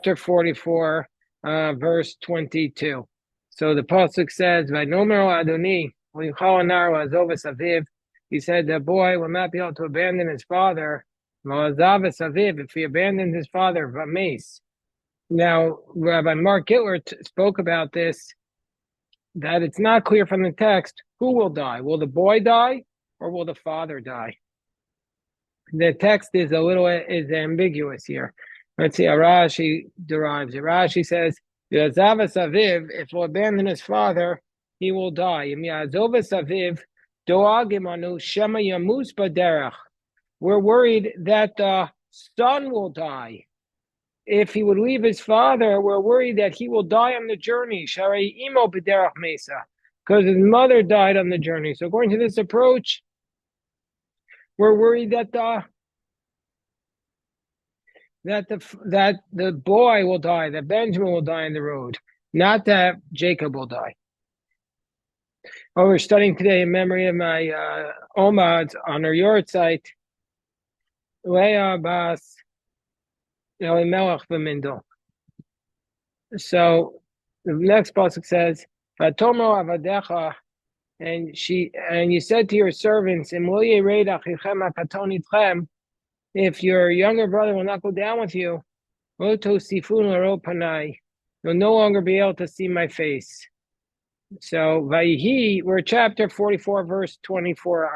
chapter 44, verse 22. So the pasuk says, "Vaynomer Adoni u'yichal anar la'azovas aviv." He said the boy will not be able to abandon his father. La'azavas aviv, if he abandons his father, v'meis. Now, Rabbi Mark Gittler spoke about this, that it's not clear from the text who will die. Will the boy die or will the father die? The text is ambiguous here. Let's see how Rashi derives it. Rashi says, "Yazavas aviv, if he'll abandon his father, he will die. Yazovas aviv, doagim anu shema yamus baderach." We're worried that the son will die. If he would leave his father, we're worried that he will die on the journey. Sharei imo baderach mesa, because his mother died on the journey. So according to this approach, we're worried that the boy will die, that Benjamin will die on the road, not that Jacob will die. Oh, we're studying today in memory of my Omad on her yard site, Leah Bas Elimelech B'Mindel. So the next pasuk says, "Vatomo avadecha," and you said to your servants, if your younger brother will not go down with you, you'll no longer be able to see my face. So Vayihi, we're chapter 44, verse 24.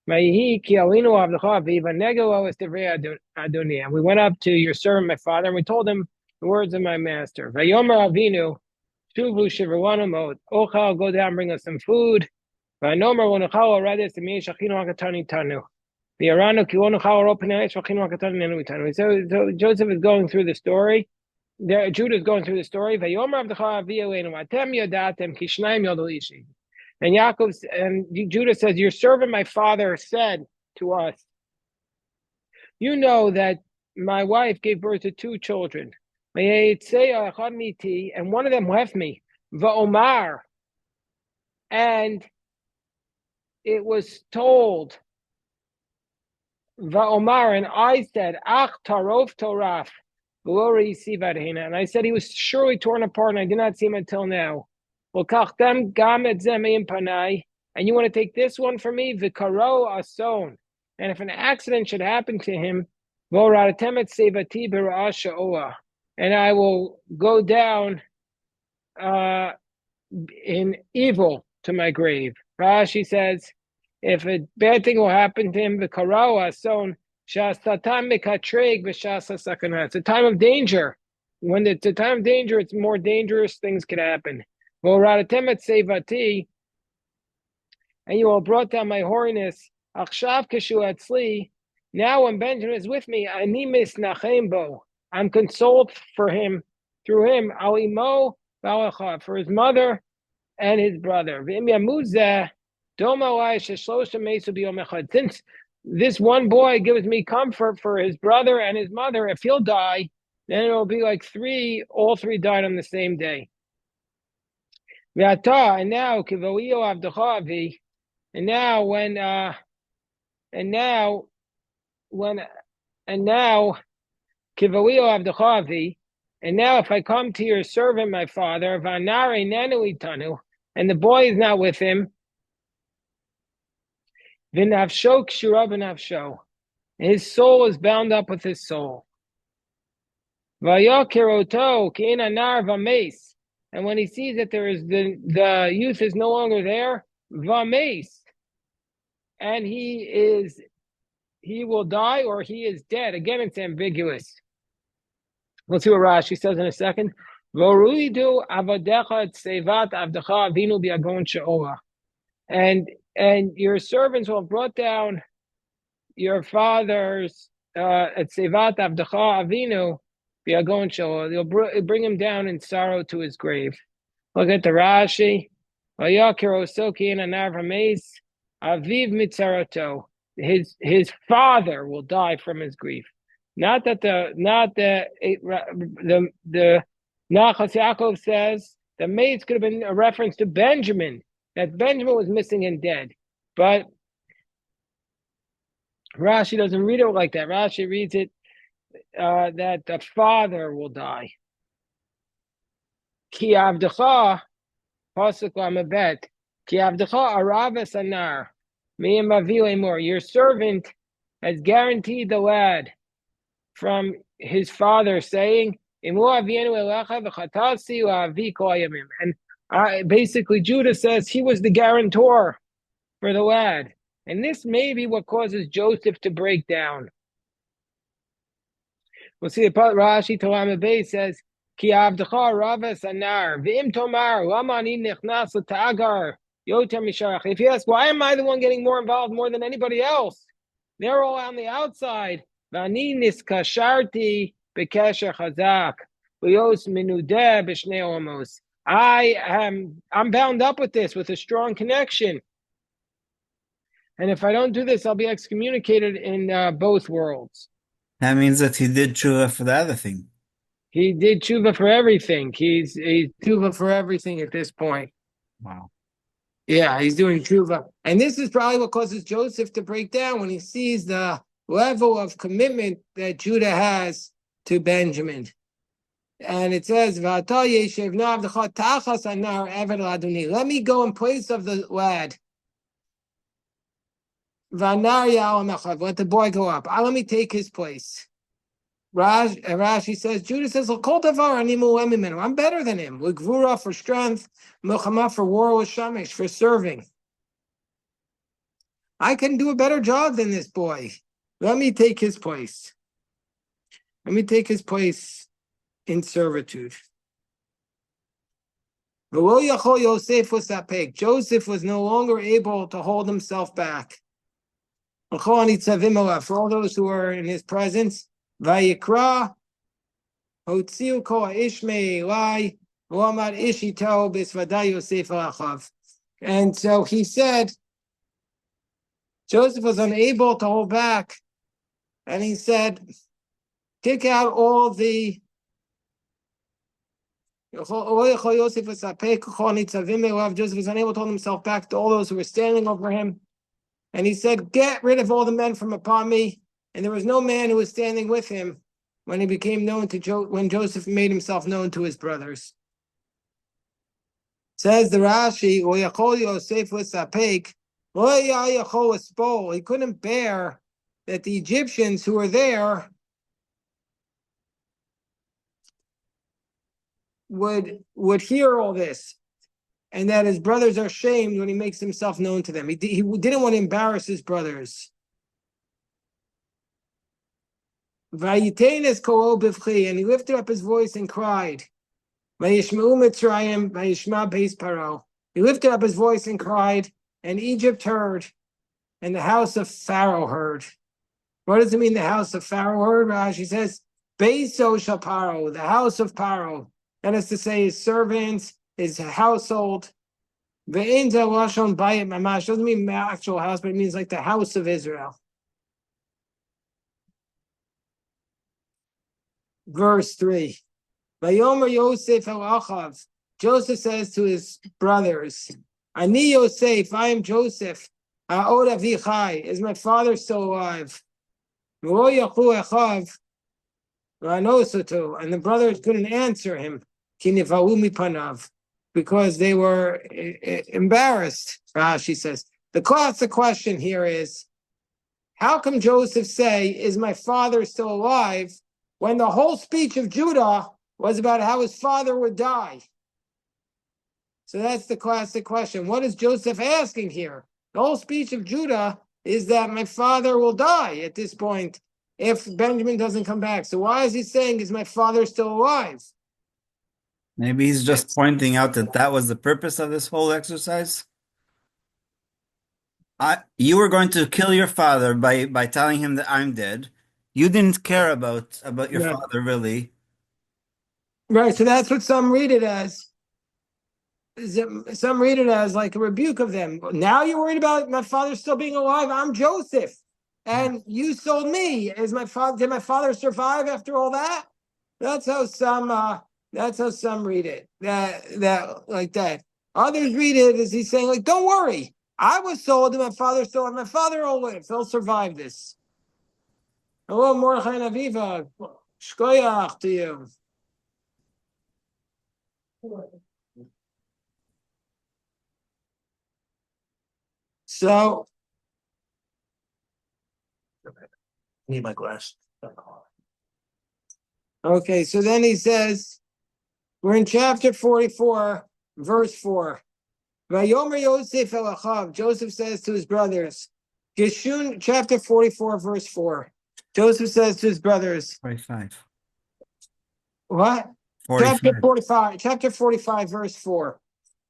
Vayihi ki alinu avdecha v'yivanegelo es divrei Adoni. And we went up to your servant, my father, and we told him the words of my master. Vayomer Avinu, shuvu shivranu mod. Ochal, go down, bring us some food. Vaynomer v'nochal oredes t'miyei shachinu hakatani tanu. So Joseph is going through the story. Judah is going through the story. And Yaakov and Judah says, "Your servant, my father, said to us, you know that my wife gave birth to two children, and one of them left me, and it was told." Va'omar, and I said, Ach tarof toraf, and I said he was surely torn apart, and I did not see him until now. And you want to take this one from me, v'karo ason. And if an accident should happen to him, and I will go down in evil to my grave. Rashi says, if a bad thing will happen to him, the karawa son shastatam mekatreg v'shasa sakana. It's a time of danger. When it's a time of danger, it's more dangerous things could happen. V'oradatem sevati, and you all brought down my holiness. Achshav kashu atzli. Now when Benjamin is with me, ani misnachem bo. I'm consoled for him, through him, alimo v'alacha, for his mother and his brother. V'im yamuzeh. Since this one boy gives me comfort for his brother and his mother, if he'll die, then it'll be like all three died on the same day. And now if I come to your servant, my father, and the boy is not with him, V'nafsho kshura b'nafsho. His soul is bound up with his soul. Vayakiroto k'ina nar v'meis. And when he sees that there is the youth is no longer there, v'meis. And he will die or he is dead. Again, it's ambiguous. We'll see what Rashi says in a second. V'ruidu avadecha tsevat avdecha avinu bi'agon she'ola. And your servants will have brought down your father's at Sevat Avdecha Avinu Biagon Shelo. They'll bring him down in sorrow to his grave. Look at the Rashi. Aviv Mitzarato. His father will die from his grief. Not that the Nachas Yaakov says the mates could have been a reference to Benjamin, that Benjamin was missing and dead. But Rashi doesn't read it like that. Rashi reads it that the father will die. Ki avdecha pasuk lamabet. Ki avdecha aravas anar. Miyam avile more. Your servant has guaranteed the lad from his father, saying, and basically Judah says he was the guarantor for the lad. And this may be what causes Joseph to break down. We'll see the Rashi Tolam Bay says, Ki avdecha ravas anar, v'im tomar, lama ani nichnas l'tagar, yoter misharach. If you ask, why am I the one getting more involved more than anybody else? They're all on the outside. V'ani niskasharti b'kesher chazak, v'yos minudeh b'shnei olamos. I'm bound up with this, with a strong connection. And if I don't do this, I'll be excommunicated in both worlds. That means that he did tshuva for the other thing. He did tshuva for everything. He's tshuva for everything at this point. Wow. Yeah, he's doing tshuva. And this is probably what causes Joseph to break down when he sees the level of commitment that Judah has to Benjamin. And it says, let me go in place of the lad. Let the boy go up. Let me take his place. Rashi says, Judah says, I'm better than him. Gvura for strength, milchama for war with shamish, for serving. I can do a better job than this boy. Let me take his place. Let me take his place in servitude. Joseph was no longer able to hold himself back. For all those who are in his presence, Vayikra, Hotziu Ko Ishmei Elai, Muhammad Ishito Bisvada Yosef Alachav. And so he said, Joseph was unable to hold back, and he said, kick out all the Joseph was unable to hold himself back to all those who were standing over him. And he said, get rid of all the men from upon me. And there was no man who was standing with him when he became known to when Joseph made himself known to his brothers. Says the Rashi, he couldn't bear that the Egyptians who were there would hear all this, and that his brothers are shamed when he makes himself known to them. He didn't want to embarrass his brothers. And he lifted up his voice and cried. He lifted up his voice and cried, and Egypt heard, and the house of Pharaoh heard. What does it mean, the house of Pharaoh heard? Rashi says, Beiso shall Paro, the house of Paro. That is to say, his servants, his household. Ve'inza lashon bayit mamash doesn't mean actual house, but it means like the house of Israel. Verse 3. Vayomer Yosef el Achav. Joseph says to his brothers, Ani Yosef, I am Joseph. Ha'od avichai, is my father still alive? V'lo yachu echav v'anosoto, and the brothers couldn't answer him. Ki nivalu mipanav, because they were embarrassed. Rashi says. The classic question here is, how come Joseph say, is my father still alive, when the whole speech of Judah was about how his father would die? So that's the classic question. What is Joseph asking here? The whole speech of Judah is that my father will die at this point if Benjamin doesn't come back. So why is he saying, is my father still alive? Maybe he's just pointing out that that was the purpose of this whole exercise. You were going to kill your father by telling him that I'm dead. You didn't care about your father, really. Right, so that's what some read it as. Some read it as like a rebuke of them. Now you're worried about my father still being alive. I'm Joseph, and you sold me. Is my father? Did my father survive after all that? That's how some read it. That like that. Others read it as he's saying, like, don't worry. I was sold, and my father still, and my father will live. He'll survive this. Hello, Mordechai and Aviva. Shkoyach to you. So, I need my glass. okay, so then he says, we're in chapter 44, verse 4. Vayomer Yosef el Achav. Joseph says to his brothers, Geshun, chapter 44, verse 4. Joseph says to his brothers, 45. what? 45. Chapter 45, verse 4.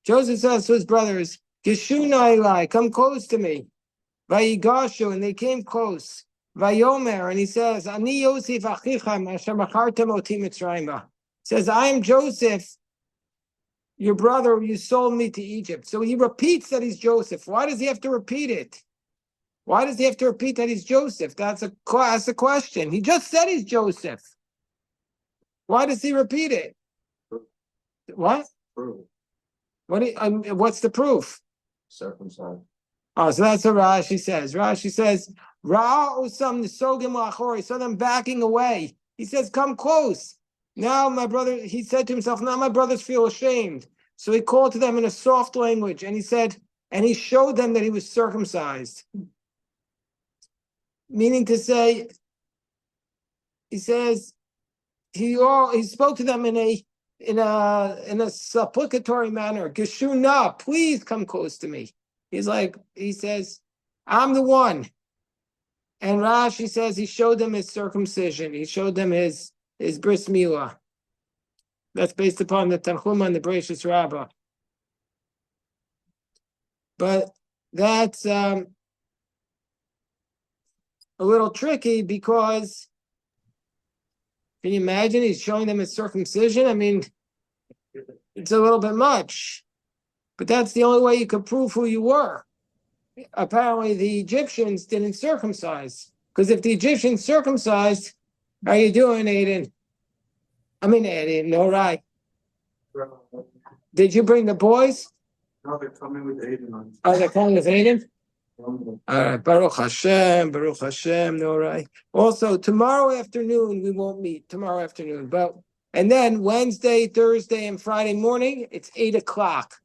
Joseph says to his brothers, Geshuna Eli, come close to me. Vayigashu, and they came close. Vayomer, and he says, Ani Yosef achicham asher machartem oti Mitzrayimah. Says, I am Joseph, your brother, you sold me to Egypt. So he repeats that he's Joseph. Why does he have to repeat it? Why does he have to repeat that he's Joseph? That's a question. He just said he's Joseph. Why does he repeat it? What? Proof. What's the proof? Circumcised. Oh, so that's what Rashi says. Rashi says, Ra osam nisogim lachor. He saw them backing away. He says, come close. Now my brother, he said to himself, now my brothers feel ashamed. So he called to them in a soft language, and he said, and he showed them that he was circumcised. Meaning to say, he says, he spoke to them in a supplicatory manner. Geshuna, please come close to me. He says, I'm the one. And Rashi says he showed them his circumcision. He showed them his bris milah. That's based upon the Tanchuma and the Bereshis Rabbah. But that's a little tricky because can you imagine he's showing them his circumcision? I mean, it's a little bit much. But that's the only way you could prove who you were. Apparently, the Egyptians didn't circumcise. Because if the Egyptians circumcised, how are you doing, Aiden? Aiden, all right. Did you bring the boys? No, they're coming with Aiden. Oh, they're coming with Aiden? All right, Baruch Hashem, all right. Also, tomorrow afternoon, we won't meet, tomorrow afternoon. And then Wednesday, Thursday, and Friday morning, it's 8 o'clock.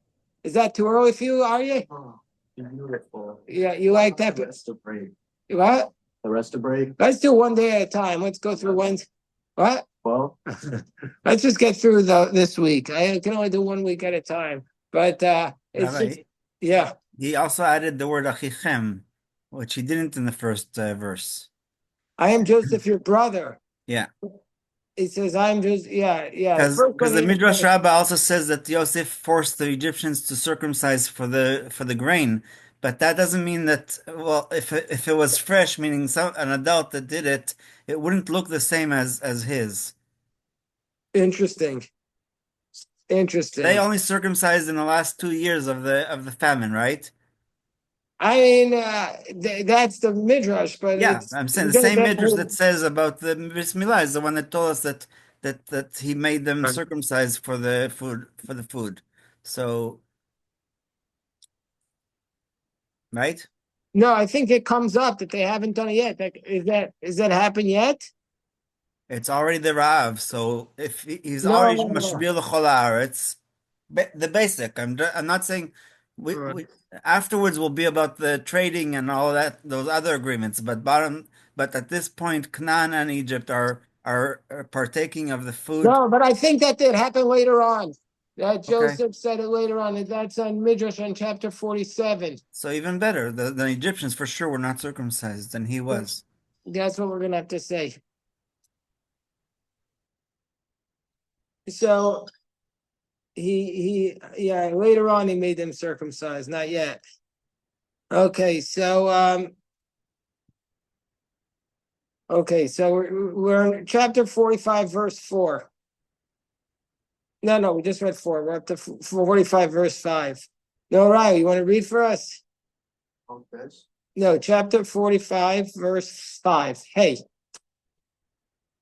Is that too early for you, are you? Oh, beautiful. Yeah, you like that? The rest of break. What? The rest of break. Let's do one day at a time. Let's go through Wednesday. What? Well, Let's just get through this week. I can only do 1 week at a time. But it's Rabbi, just, yeah. he also added the word achichem, which he didn't in the first verse. I am Joseph, your brother. Yeah. He says, I'm just, yeah. Because the Midrash Rabbah also says that Yosef forced the Egyptians to circumcise for the grain, but that doesn't mean that. Well, if it was fresh, meaning an adult that did it, it wouldn't look the same as his. Interesting. They only circumcised in the last 2 years of the famine, right? I mean, that's the midrash, but Yeah, I'm saying the same midrash that says about the Bris Milah is the one that told us that he made them circumcise for the food. So, right? No, I think it comes up that they haven't done it yet. Is that happened yet? It's already the Rav, so if he's already No. Mashbil Cholar, it's the basic. I'm not saying we afterwards will be about the trading and all that those other agreements, but at this point, Canaan and Egypt are partaking of the food. No, but I think that did happen later on. That Okay, Joseph said it later on, and that's on Midrash on chapter 47. so even better, the Egyptians for sure were not circumcised, and he was. That's what we're gonna have to say. So later on he made them circumcised, not yet. Okay, so we're in chapter 45, verse 4. No, we just read 4. We're up to 45, verse 5. No, Ryan, you want to read for us? okay. No, chapter 45, verse 5. Hey.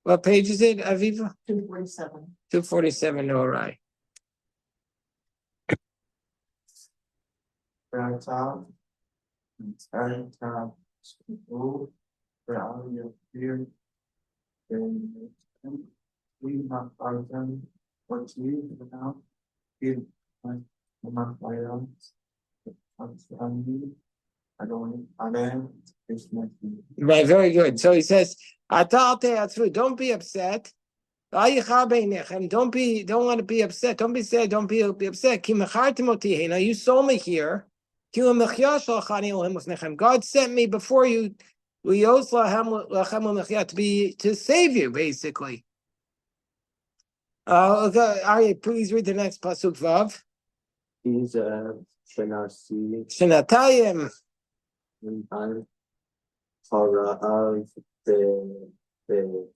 What page is it, Aviva? 247. 247, all right. Reality here. And we have our time for two now. Give my items. I don't, I don't, it's my. Right, very good. So he says, don't be upset. Don't want to be upset. Don't be sad. Don't be upset. Now you saw me here. God sent me before you to save you, basically. Aryeh, please read the next pasuk vav. He's Shenasi Shenatayim. Hara'av the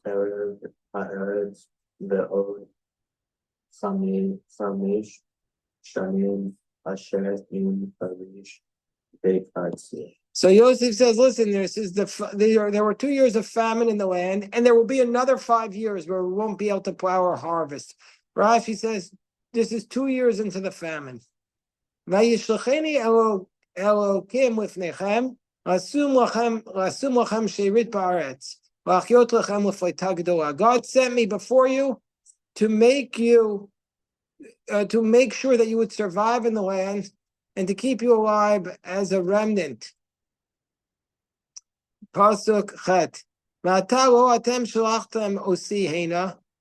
Arab Arabs the old Samish Shanim Asher in Parish Bekatsi. So Yosef says, listen, there were 2 years of famine in the land, and there will be another 5 years where we won't be able to plow or harvest. Rashi says, this is 2 years into the famine. Vayishlacheni Elokim lifnechem, lasum lachem sherit ba'aretz, v'achyot lachem l'fleita gedola. God sent me before you to make sure that you would survive in the land and to keep you alive as a remnant. Pasuk Chet.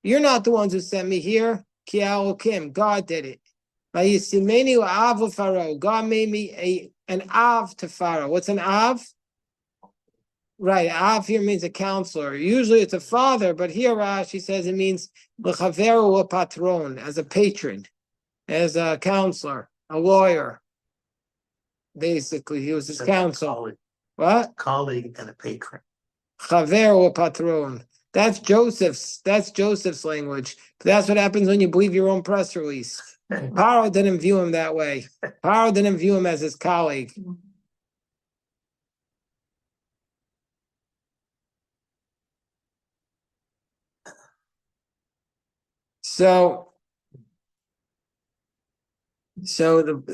You're not the ones who sent me here. Ki Elokim, God did it. God made me an av to Pharaoh. What's an av? Right, av here means a counselor. Usually it's a father, but here Rashi says it means l'chaveru patron, as a patron, as a counselor, a lawyer. Basically, he was his counsel. What? Colleague and a patron. Chaver or patron. That's Joseph's language. That's what happens when you believe your own press release. Paro didn't view him that way. Paro didn't view him as his colleague. So basically,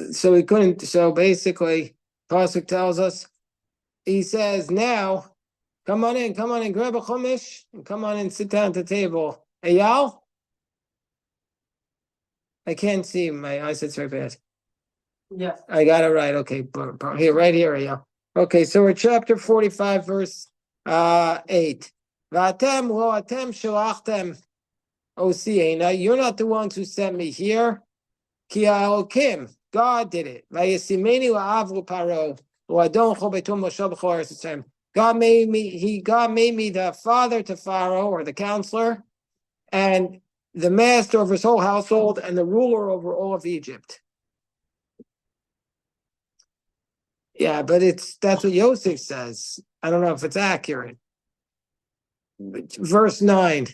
Pasuk tells us, he says, now, come on in, grab a chumash, and come on and sit down at the table. Eyal? I can't see, my eyesight's very bad. Yeah. I got it right, okay, here, right here, Eyal. Okay, so we're chapter 45, verse 8. V'atem lo atem shalachtem osiyena. You're not the ones who sent me here. Ki Elokim, God did it. Vayisimeni la'av l'paro. God made me the father to Pharaoh, or the counselor, and the master of his whole household, and the ruler over all of Egypt. Yeah, but that's what Yosef says. I don't know if it's accurate. Verse 9.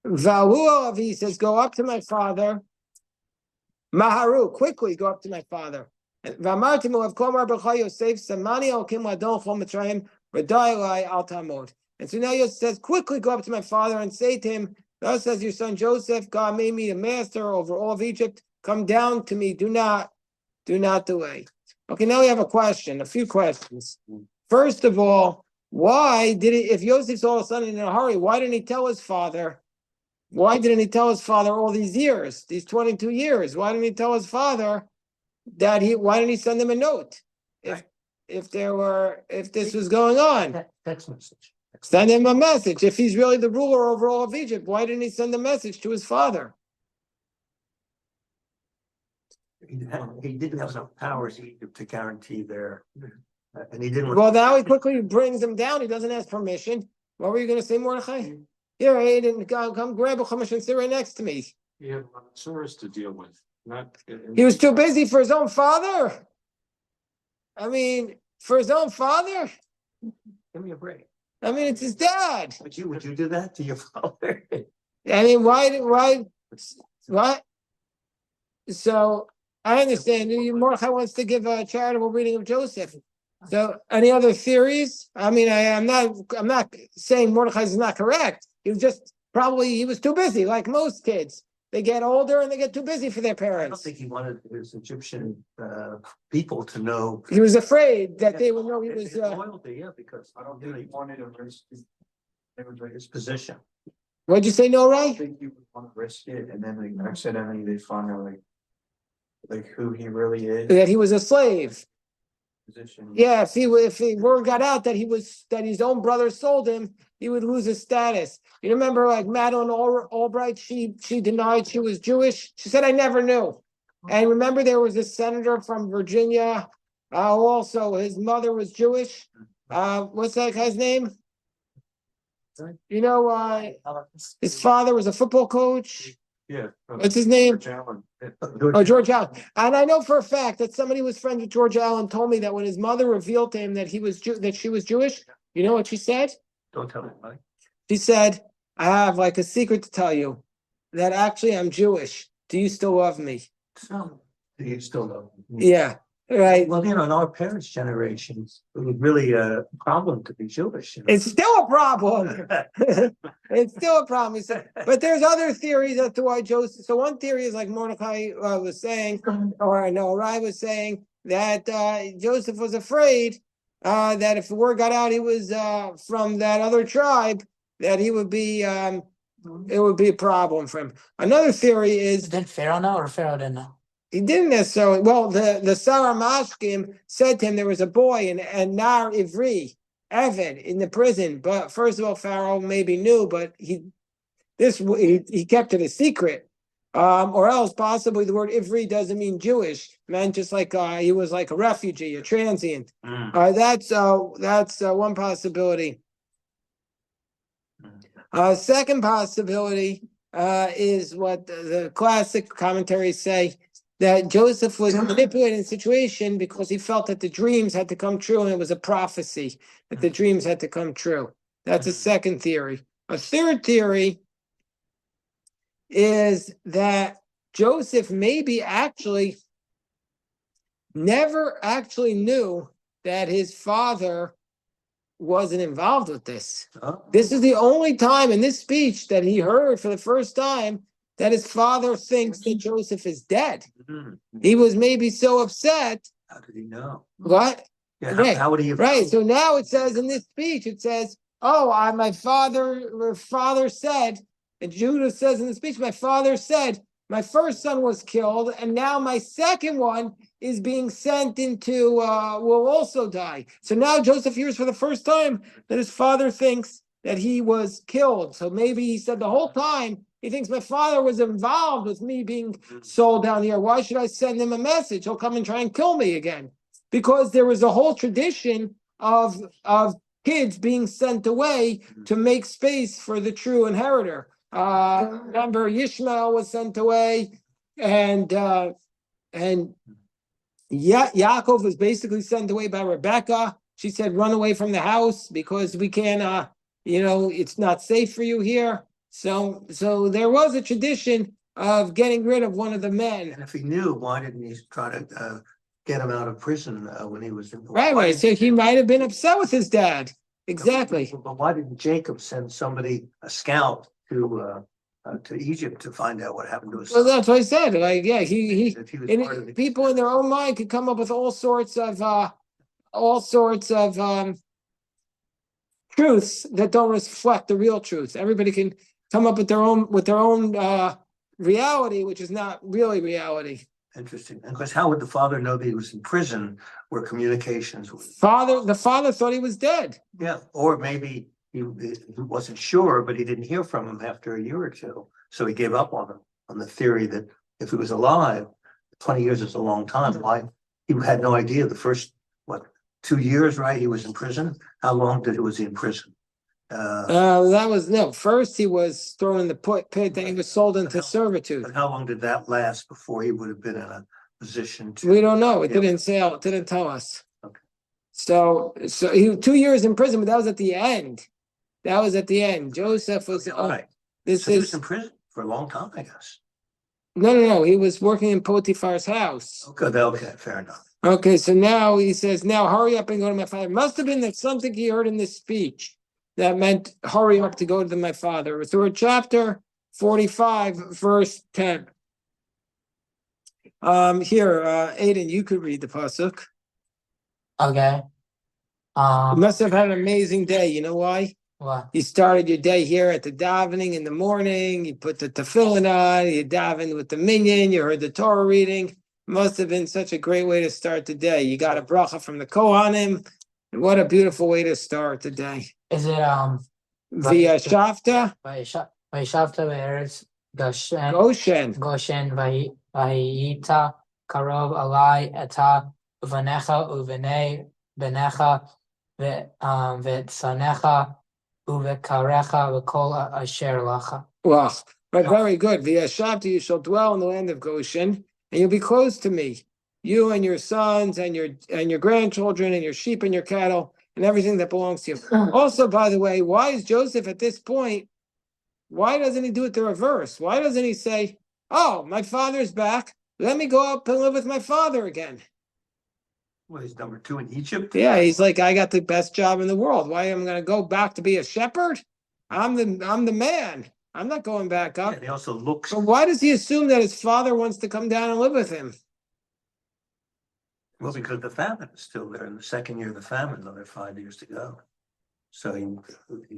Vahu, he says, go up to my father. Maharu, quickly go up to my father. And so now Yosef says, quickly go up to my father and say to him, thus says your son Joseph, God made me a master over all of Egypt. Come down to me. Do not delay. Okay, now we have a few questions. First of all, if Yosef's all of a sudden in a hurry, why didn't he tell his father? Why didn't he tell his father all these years, these 22 years? Why didn't he tell his father why didn't he send him a note? If this was going on? Text message. Send him a message. If he's really the ruler over all of Egypt, why didn't he send a message to his father? He didn't have enough powers to guarantee their, and he didn't. Well, now he quickly brings him down. He doesn't ask permission. What were you going to say, Mordechai? Here, I didn't come grab a chumash and sit right next to me. He had service to deal with. He was too busy for his own father. I mean, for his own father. Give me a break. I mean, it's his dad. Would you do that to your father? I mean, why? What? So I understand. Mordechai wants to give a charitable reading of Joseph. So, any other theories? I mean, I'm not saying Mordechai is not correct. He was too busy, like most kids. They get older and they get too busy for their I don't parents. think he wanted his Egyptian people to know. He was afraid that they would know he was. His loyalty, yeah, because I don't think he wanted to risk his position. What'd you say, no, I Ray? think you would want to risk it, and then like accidentally they find out like who he really is. That he was a slave. Position. Yeah, if word got out that his own brother sold him, he would lose his status. You remember, like Madeleine Albright, she denied she was Jewish. She said, "I never knew." And remember, there was a senator from Virginia, also his mother was Jewish. What's that guy's name? You know, his father was a football coach. Yeah. What's his name? George Allen. Oh, George Allen. And I know for a fact that somebody who was friends with George Allen told me that when his mother revealed to him that that she was Jewish, you know what she said? Don't tell anybody. She said, "I have like a secret to tell you, that actually I'm Jewish. Do you still love me?" So, you still know. Yeah, right. Well, in our parents' generations, it was really a problem to be Jewish. It's still a problem. It's still a problem. He said, but there's other theories as to why Joseph. So one theory is like Mordecai was saying, or no, Rai was saying that Joseph was afraid that if the word got out he was from that other tribe, that he would be it would be a problem for him. Another theory is Did Pharaoh know or Pharaoh didn't know? he didn't necessarily. Well, the Sarah Mashkim said to him there was a boy and Nar Ivri, Evan, in the prison. But first of all, Pharaoh maybe knew, but he kept it a secret. Or else possibly the word Ivri doesn't mean Jewish, it meant just like he was like a refugee, a transient. That's one possibility. Second possibility is what the classic commentaries say, that Joseph was manipulating the situation because he felt that the dreams had to come true, and it was a prophecy that the dreams had to come true. That's a second theory. A third theory is that Joseph maybe actually never actually knew that his father wasn't involved with this. This is the only time in this speech that he heard for the first time that his father thinks that Joseph is dead. He was maybe so upset. How did he know? What? Yeah, Right. how would he have Right. known? So now it says in this speech, it says, "Oh, my father said," and Judah says in the speech, "My father said, my first son was killed, and now my second one is being sent into will also die." So now Joseph hears for the first time that his father thinks that he was killed. So maybe he said the whole time he thinks my father was involved with me being sold down here. Why should I send him a message? He'll come and try and kill me again. Because there was a whole tradition of kids being sent away to make space for the true inheritor. Remember, Ishmael was sent away, and Yaakov was basically sent away by Rebecca. She said, "Run away from the house because we can't. It's not safe for you here." So there was a tradition of getting rid of one of the men. And if he knew, why didn't he try to get him out of prison when he was in? Right. So he might have been upset with his dad. Exactly. But why didn't Jacob send somebody, a scout, to Egypt to find out what happened to his Well, son? that's what I said. Like, yeah, If he was part of the- people in their own mind could come up with all sorts of truths that don't reflect the real truth. Everybody can come up with their own reality, which is not really reality. Interesting. And because how would the father know that he was in prison where communications were? The father thought he was dead. Yeah, or maybe he wasn't sure, but he didn't hear from him after a year or two. So he gave up on him, on the theory that if he was alive, 20 years is a long time. Why? He had no idea the first, 2 years, right? He was in prison. How long was he in prison? First he was thrown in the pit, then he was sold into servitude. But how long did that last before he would have been in a position to? We don't know. It didn't say. It didn't tell us. Okay. So he 2 years in prison, but that was at the end. That was at the end. Joseph was Right. This So he was is in prison for a long time, I guess. no. He was working in Potiphar's house. Okay, fair enough. Okay, so now he says, "Now hurry up and go to my father." Must have been that something he heard in this speech that meant hurry up to go to my father. Through chapter 45, verse 10. Here, Aiden, you could read the pasuk. Okay. You must have had an amazing day. You know why? What? You started your day here at the davening in the morning. You put the tefillin on. You davened with the minyan. You heard the Torah reading. Must have been such a great way to start the day. You got a bracha from the Kohanim. And what a beautiful way to start the day. Is it V'yashavta Vayishavta be'eretz Goshen. Goshen vayita karov alai eta uvanecha uvnei benecha v'tzanecha uvekarecha v'kol asher lacha. Well, but very good. V'yashavta, you shall dwell in the land of Goshen, and you'll be close to me. You and your sons and your grandchildren and your sheep and your cattle and everything that belongs to you. Also, by the way, why is Joseph at this point? Why doesn't he do it the reverse? Why doesn't he say, "Oh, my father's back. Let me go up and live with my father again"? Well, he's number 2 in Egypt. Yeah, he's like, I got the best job in the world. Why am I going to go back to be a shepherd? I'm the man. I'm not going back up. And he also looks. But why does he assume that his father wants to come down and live with him? Well, because the famine is still there. In the second year of the famine, another 5 years to go. So he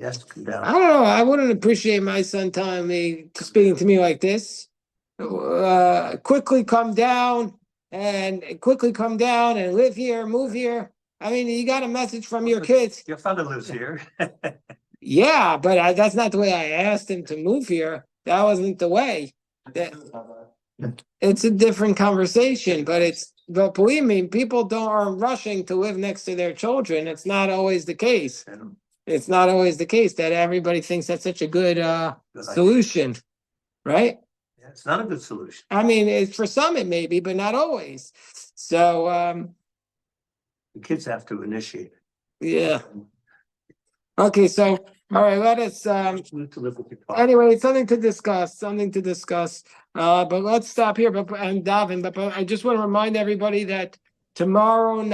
has to come down. I don't know. I wouldn't appreciate my son telling me, speaking to me like this. Quickly come down and live here, move here. I mean, you got a message from your kids. Your father lives here. Yeah, but that's not the way I asked him to move here. That wasn't the way. It's a different conversation, but believe me, people aren't rushing to live next to their children. It's not always the case. It's not always the case that everybody thinks that's such a good solution, right? Yeah, it's not a good solution. I mean, for some it may be, but not always. So, The kids have to initiate it. yeah. Okay, so all right, let us anyway, something to discuss. But let's stop here. But I just want to remind everybody that tomorrow night.